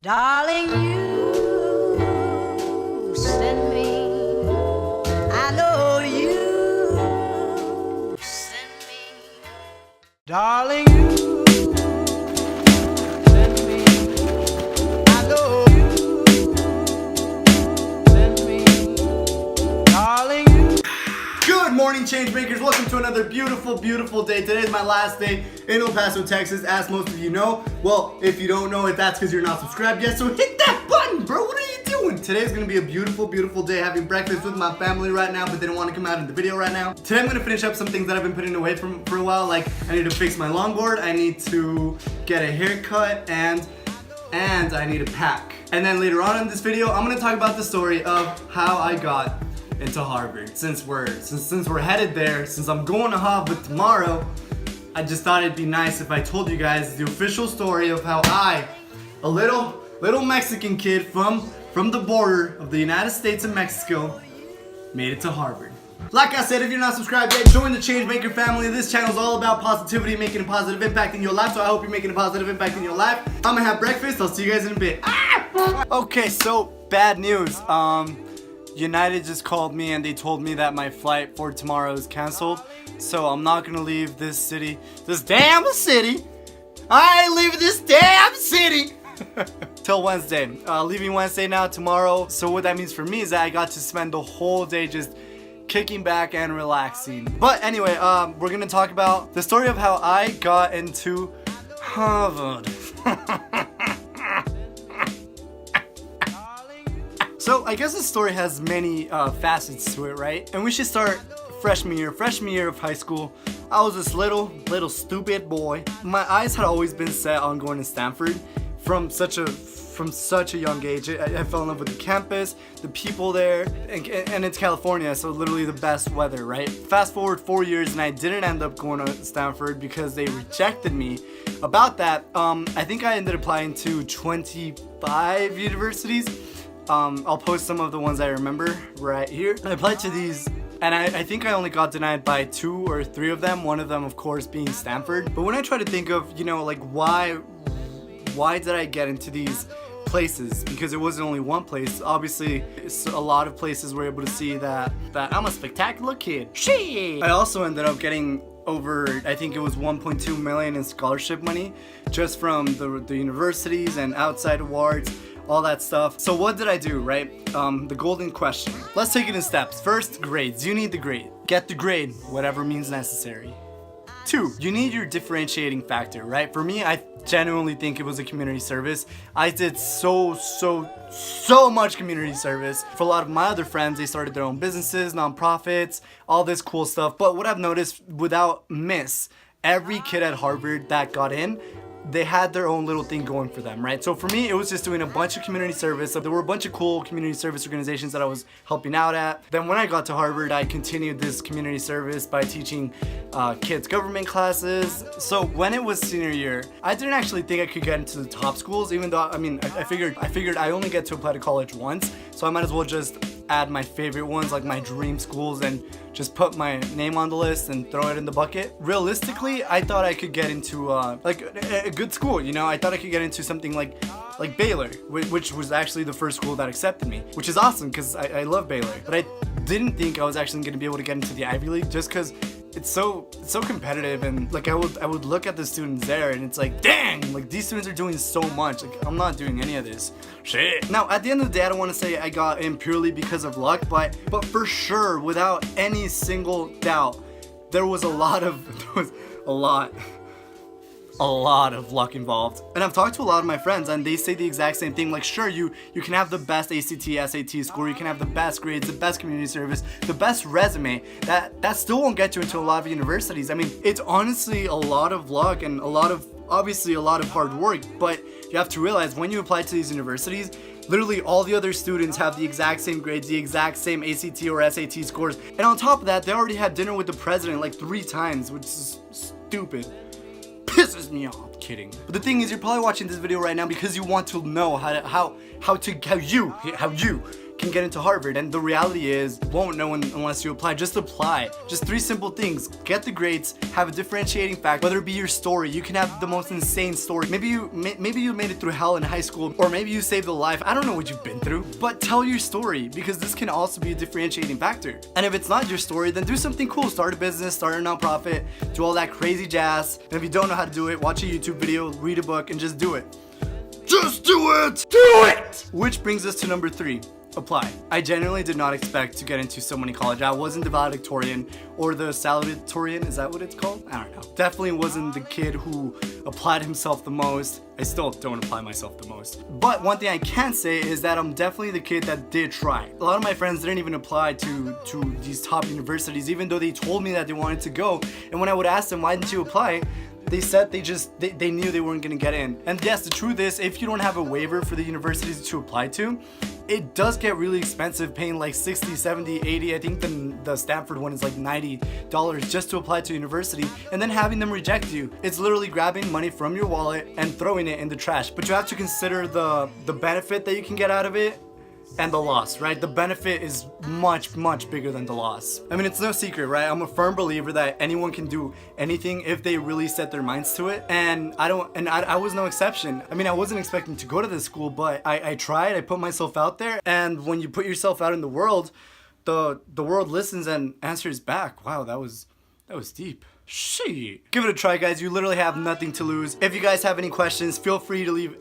Darling, you send me. I know you send me. Darling, you send me. I know you send me. Darling, you. Good morning, Changemakers. Welcome to another beautiful, beautiful day. Today is my last day in El Paso, Texas, as most of you know. Well, if you don't know it, that's because you're not subscribed yet, so hit that button, bro. What are you doing? Today's gonna be a beautiful, beautiful day having breakfast with my family right now, but they don't want to come out in the video right now. Today I'm gonna finish up some things that I've been putting away for a while, like I need to fix my longboard, I need to get a haircut, and I need to pack. And then later on in this video, I'm gonna talk about the story of how I got into Harvard. Since we're headed there, since I'm going to Harvard tomorrow, I just thought it'd be nice if I told you guys the official story of how I, a little Mexican kid from the border of the United States and Mexico, made it to Harvard. Like I said, if you're not subscribed yet, join the Changemaker family. This channel is all about positivity, making a positive impact in your life, so I hope you're making a positive impact in your life. I'm gonna have breakfast. I'll see you guys in a bit. Okay, so bad news. United just called me and they told me that my flight for tomorrow is canceled. So I'm not gonna leave this damn city. I ain't leaving this damn city till Wednesday. Leaving Wednesday now, tomorrow. So what that means for me is that I got to spend the whole day just kicking back and relaxing. But anyway, we're gonna talk about the story of how I got into Harvard. So I guess the story has many facets to it, right? And we should start freshman year of high school. I was this little stupid boy. My eyes had always been set on going to Stanford from such a young age. I fell in love with the campus, the people there, and it's California, so literally the best weather, right? Fast forward 4 years and I didn't end up going to Stanford because they rejected me. About that, I think I ended up applying to 25 universities. I'll post some of the ones I remember right here. I applied to these and I think I only got denied by 2 or 3 of them, one of them of course being Stanford. But when I try to think of, you know, like why did I get into these places? Because it wasn't only one place. Obviously, a lot of places were able to see that I'm a spectacular kid. Shit! I also ended up getting over, I think it was 1.2 million in scholarship money just from the universities and outside awards, all that stuff. So what did I do, right? The golden question. Let's take it in steps. First, grades. You need the grade. Get the grade, whatever means necessary. 2, you need your differentiating factor, right? For me, I genuinely think it was a community service. I did so much community service. For a lot of my other friends, they started their own businesses, nonprofits, all this cool stuff. But what I've noticed, without miss, every kid at Harvard that got in, they had their own little thing going for them, right? So for me, it was just doing a bunch of community service. So there were a bunch of cool community service organizations that I was helping out at. Then when I got to Harvard, I continued this community service by teaching kids government classes. So when it was senior year, I didn't actually think I could get into the top schools, even though, I mean, I figured I only get to apply to college once, so I might as well just add my favorite ones, like my dream schools, and just put my name on the list and throw it in the bucket. Realistically, I thought I could get into like a good school, you know? I thought I could get into something like Baylor, which was actually the first school that accepted me, which is awesome because I love Baylor. But I didn't think I was actually going to be able to get into the Ivy League just because it's so competitive, and like I would look at the students there and it's like, dang, like these students are doing so much, like I'm not doing any of this shit. Now at the end of the day, I don't want to say I got in purely because of luck, but for sure, without any single doubt, there was a lot of luck involved. And I've talked to a lot of my friends and they say the exact same thing. Like, sure, you can have the best ACT, SAT score, you can have the best grades, the best community service, the best resume. That still won't get you into a lot of universities. I mean, it's honestly a lot of luck and obviously a lot of hard work, but you have to realize when you apply to these universities, literally all the other students have the exact same grades, the exact same ACT or SAT scores. And on top of that, they already had dinner with the president like 3 times, which is stupid. Pisses me off. Kidding. But the thing is, you're probably watching this video right now because you want to know how you can get into Harvard. And the reality is, you won't know unless you apply. Just apply. Just 3 simple things. Get the grades, have a differentiating factor, whether it be your story. You can have the most insane story. Maybe you made it through hell in high school, or maybe you saved a life. I don't know what you've been through, but tell your story, because this can also be a differentiating factor. And if it's not your story, then do something cool. Start a business, start a nonprofit, do all that crazy jazz. And if you don't know how to do it, watch a YouTube video, read a book, and just do it. Just do it! Do it! Which brings us to number 3. Apply. I genuinely did not expect to get into so many colleges. I wasn't the valedictorian or the salutatorian. Is that what it's called? I don't know. Definitely wasn't the kid who applied himself the most. I still don't apply myself the most. But one thing I can say is that I'm definitely the kid that did try. A lot of my friends didn't even apply to these top universities, even though they told me that they wanted to go. And when I would ask them, why didn't you apply? They said they knew they weren't gonna get in. And yes, the truth is, if you don't have a waiver for the universities to apply to, it does get really expensive, paying like 60, 70, 80. I think the Stanford one is like $90 just to apply to university, and then having them reject you. It's literally grabbing money from your wallet and throwing it in the trash. But you have to consider the benefit that you can get out of it and the loss, right? The benefit is much, much bigger than the loss. I mean, it's no secret, right? I'm a firm believer that anyone can do anything if they really set their minds to it. And I was no exception. I mean, I wasn't expecting to go to this school, but I tried, I put myself out there. And when you put yourself out in the world, the world listens and answers back. Wow, that was deep. Shit. Give it a try, guys. You literally have nothing to lose. If you guys have any questions, feel free to leave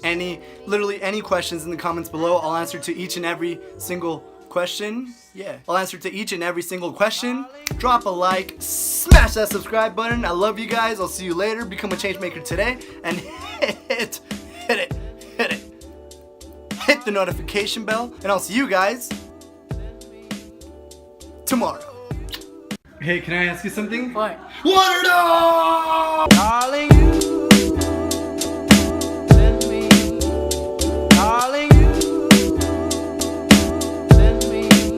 literally any questions in the comments below. I'll answer to each and every single question. Yeah, I'll answer to each and every single question. Drop a like, smash that subscribe button. I love you guys. I'll see you later. Become a change maker today, and hit the notification bell, and I'll see you guys tomorrow. Hey, can I ask you something? What? Water dog! Darling, you